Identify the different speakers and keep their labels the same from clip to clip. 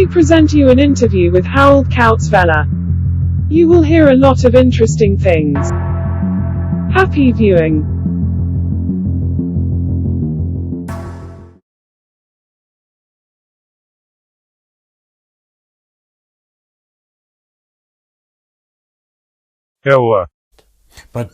Speaker 1: me present you an interview with Harald Kautz-Vella. You will hear a lot of interesting things. Happy viewing.
Speaker 2: But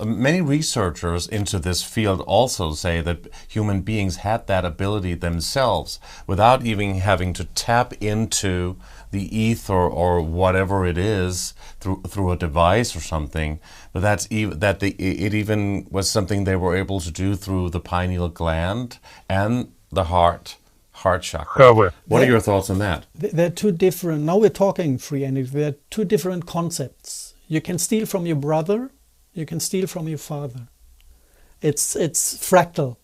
Speaker 2: many researchers into this field also say that human beings had that ability themselves without even having to tap into the ether or whatever it is through a device or something. But it even was something they were able to do through the pineal gland and the heart chakra. What are your thoughts on that?
Speaker 3: They're two different. Now we're talking free energy. They're two different concepts. You can steal from your brother, you can steal from your father. It's fractal.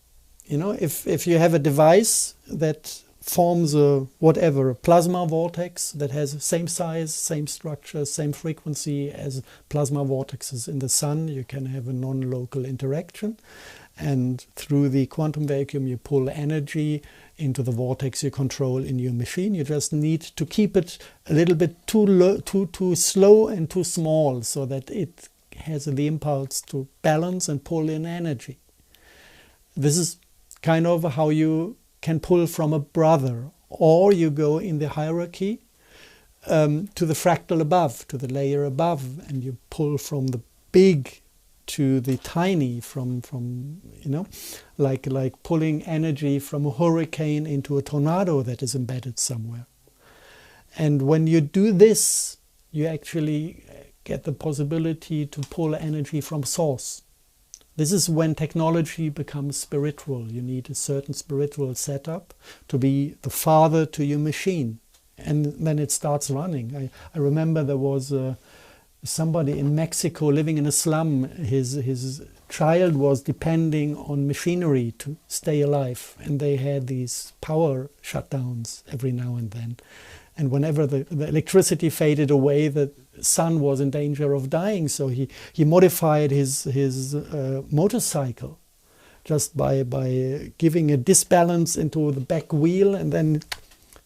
Speaker 3: You know, if you have a device that forms a plasma vortex that has the same size, same structure, same frequency as plasma vortexes in the sun, you can have a non-local interaction. And through the quantum vacuum, you pull energy into the vortex you control in your machine. You just need to keep it a little bit too slow and too small so that it has the impulse to balance and pull in energy. This is kind of how you can pull from a brother, or you go in the hierarchy to the fractal above, to the layer above, and you pull from the big to the tiny, from like pulling energy from a hurricane into a tornado that is embedded somewhere. And when you do this, you actually get the possibility to pull energy from source. This is when technology becomes spiritual. You need a certain spiritual setup to be the father to your machine, and then it starts running. I remember there was somebody in Mexico living in a slum. His child was depending on machinery to stay alive, and they had these power shutdowns every now and then. And whenever the electricity faded away, the son was in danger of dying. So he modified his motorcycle just by giving a disbalance into the back wheel, and then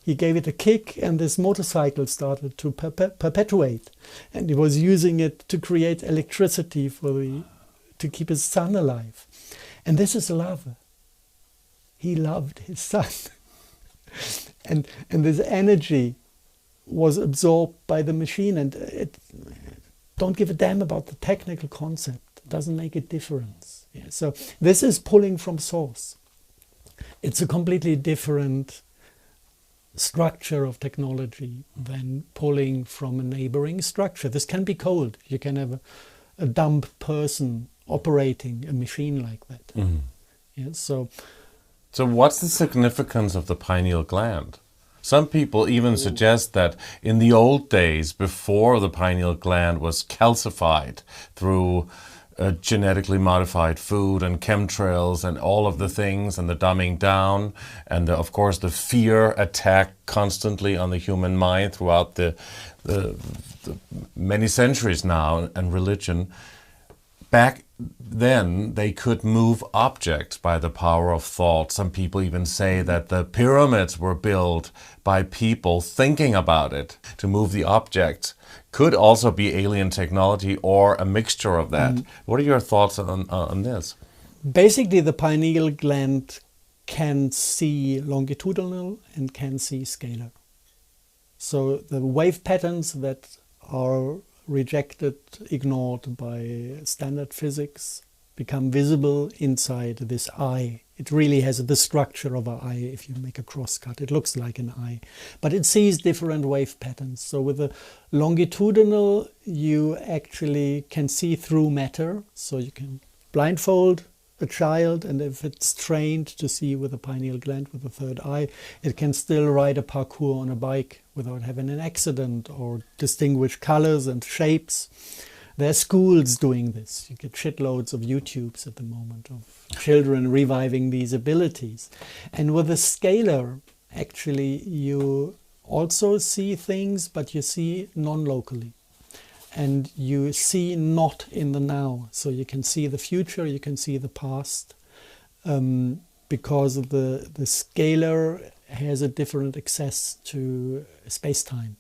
Speaker 3: he gave it a kick, and this motorcycle started to perpetuate. And he was using it to create electricity to keep his son alive. And this is love. He loved his son. and this energy was absorbed by the machine, and it don't give a damn about the technical concept. It doesn't make a difference. Yeah, so this is pulling from source. It's a completely different structure of technology than pulling from a neighboring structure. This can be cold. You can have a dumb person operating a machine like that. Mm-hmm. Yeah, so
Speaker 2: what's the significance of the pineal gland? Some people even suggest that in the old days, before the pineal gland was calcified through genetically modified food and chemtrails and all of the things, and the dumbing down, and of course the fear attack constantly on the human mind throughout the many centuries now, and religion. Back then, they could move objects by the power of thought. Some people even say that the pyramids were built by people thinking about it to move the objects. Could also be alien technology or a mixture of that. What are your thoughts on this?
Speaker 3: Basically, the pineal gland can see longitudinal and can see scalar. So the wave patterns that are rejected, ignored by standard physics, become visible inside this eye. It really has the structure of an eye. If you make a crosscut, it looks like an eye, but it sees different wave patterns. So with the longitudinal, you actually can see through matter. So you can blindfold a child, and if it's trained to see with a pineal gland, with a third eye, it can still ride a parkour on a bike without having an accident, or distinguish colors and shapes. There are schools doing this. You get shitloads of YouTubes at the moment of children reviving these abilities. And with the scalar, actually, you also see things, but you see non-locally. And you see not in the now. So you can see the future, you can see the past, because of the scalar has a different access to space-time.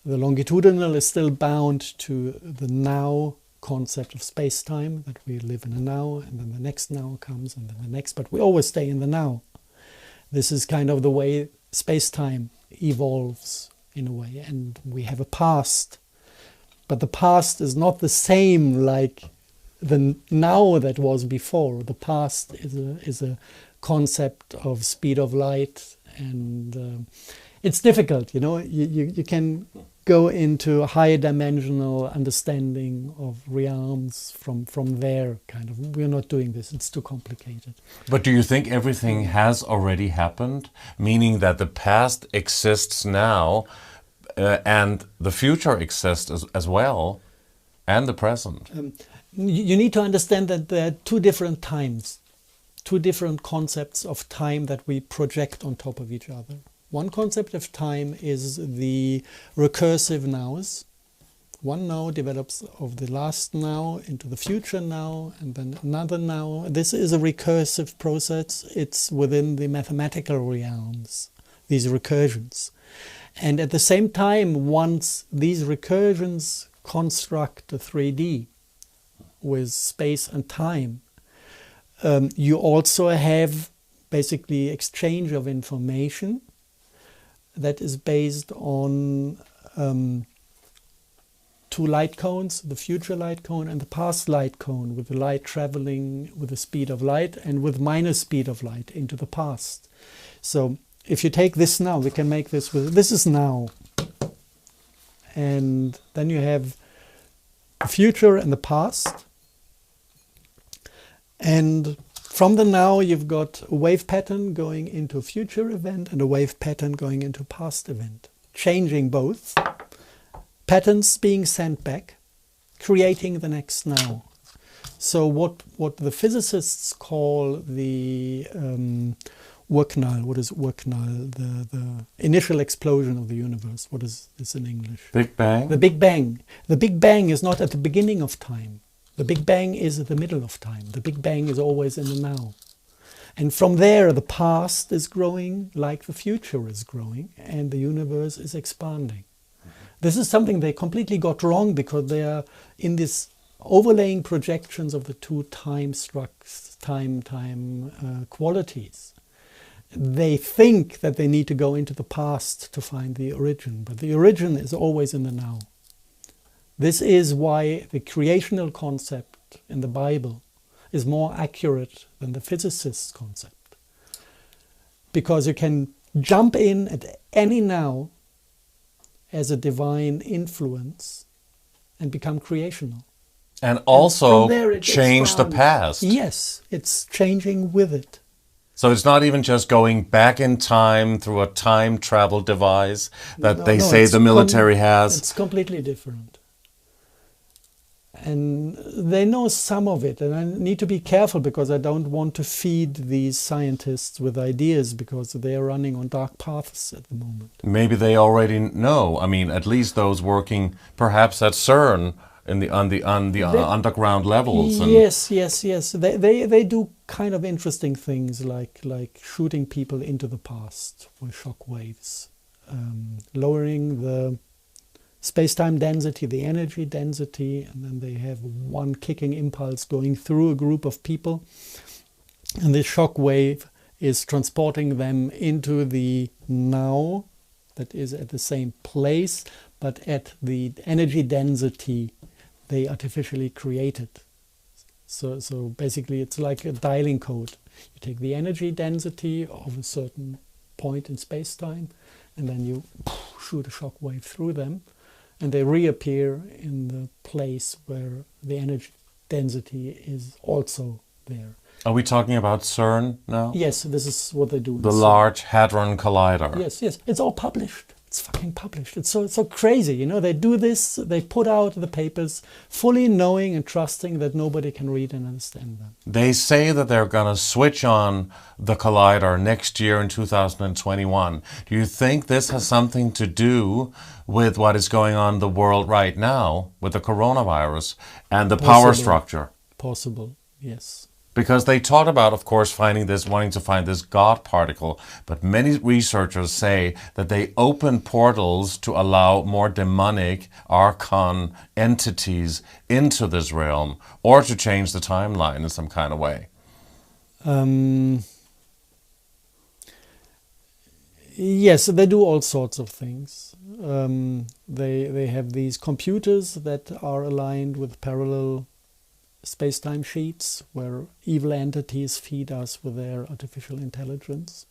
Speaker 3: The longitudinal is still bound to the now concept of space-time, that we live in a now, and then the next now comes, and then the next, but we always stay in the now. This is kind of the way space-time evolves in a way, and we have a past. But the past is not the same like the now that was before. The past is a concept of speed of light, and it's difficult, you know. You can go into a higher dimensional understanding of realms from there, kind of. We're not doing this, it's too complicated.
Speaker 2: But do you think everything has already happened? Meaning that the past exists now, and the future exists as well, and the present?
Speaker 3: You need to understand that there are two different times, two different concepts of time that we project on top of each other. One concept of time is the recursive nows. One now develops of the last now into the future now, and then another now. This is a recursive process. It's within the mathematical realms, these recursions. And at the same time, once these recursions construct a 3D with space and time, you also have basically exchange of information that is based on two light cones, the future light cone and the past light cone, with the light traveling with the speed of light and with minus speed of light into the past. So if you take this now, we can make this with, this is now. And then you have the future and the past. And from the now, you've got a wave pattern going into a future event and a wave pattern going into a past event, changing both, patterns being sent back, creating the next now. So what the physicists call the Urknall, what is Urknall? The initial explosion of the universe. What is this in English?
Speaker 2: Big Bang?
Speaker 3: The Big Bang. The Big Bang is not at the beginning of time. The Big Bang is at the middle of time. The Big Bang is always in the now. And from there, the past is growing like the future is growing, and the universe is expanding. This is something they completely got wrong, because they are in this overlaying projections of the two time qualities. They think that they need to go into the past to find the origin, but the origin is always in the now. This is why the creational concept in the Bible is more accurate than the physicist's concept. Because you can jump in at any now as a divine influence and become creational.
Speaker 2: And also change the past.
Speaker 3: Yes, it's changing with it.
Speaker 2: So it's not even just going back in time through a time travel device that they say the military has.
Speaker 3: It's completely different. And they know some of it, and I need to be careful, because I don't want to feed these scientists with ideas, because they are running on dark paths at the moment.
Speaker 2: Maybe they already know. I mean, at least those working perhaps at CERN on the underground levels. And
Speaker 3: yes. They do kind of interesting things, like shooting people into the past with shock waves, lowering the space-time density, the energy density, and then they have one kicking impulse going through a group of people, and this shock wave is transporting them into the now, that is at the same place, but at the energy density they artificially created. So basically it's like a dialing code. You take the energy density of a certain point in space-time, and then you shoot a shock wave through them, and they reappear in the place where the energy density is also there.
Speaker 2: Are we talking about CERN now?
Speaker 3: Yes, this is what they do.
Speaker 2: The Large Hadron Collider.
Speaker 3: Yes. It's all published. It's fucking published. It's so crazy, you know. They do this, they put out the papers fully knowing and trusting that nobody can read and understand them.
Speaker 2: They say that they're going to switch on the collider next year in 2021. Do you think this has something to do with what is going on in the world right now with the coronavirus and the power structure?
Speaker 3: Possible, yes.
Speaker 2: Because they talked about, of course, wanting to find this God particle, but many researchers say that they open portals to allow more demonic, archon entities into this realm, or to change the timeline in some kind of way.
Speaker 3: Yes, they do all sorts of things. They have these computers that are aligned with parallel space-time sheets where evil entities feed us with their artificial intelligence.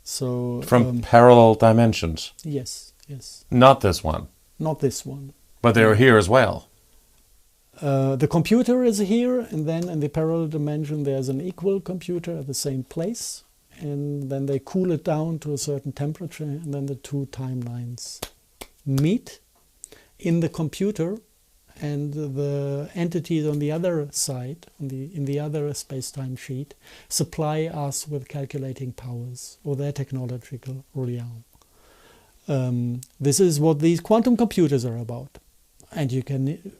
Speaker 3: So
Speaker 2: From parallel dimensions.
Speaker 3: yes, yes.
Speaker 2: Not this one.
Speaker 3: Not this one.
Speaker 2: But they're here as well.
Speaker 3: The computer is here, and then in the parallel dimension there's an equal computer at the same place, and then they cool it down to a certain temperature, and then the two timelines meet in the computer, and the entities on the other side, in the other space-time sheet, supply us with calculating powers, or their technological realm. This is what these quantum computers are about. And you can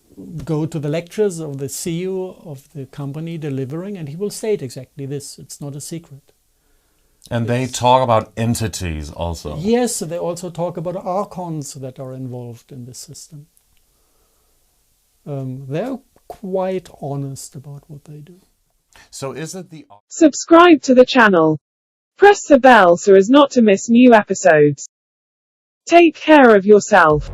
Speaker 3: go to the lectures of the CEO of the company delivering, and he will state exactly this. It's not a secret.
Speaker 2: And they talk about entities also.
Speaker 3: Yes, they also talk about archons that are involved in this system. They're quite honest about what they do.
Speaker 2: So is it the...
Speaker 1: Subscribe to the channel. Press the bell so as not to miss new episodes. Take care of yourself.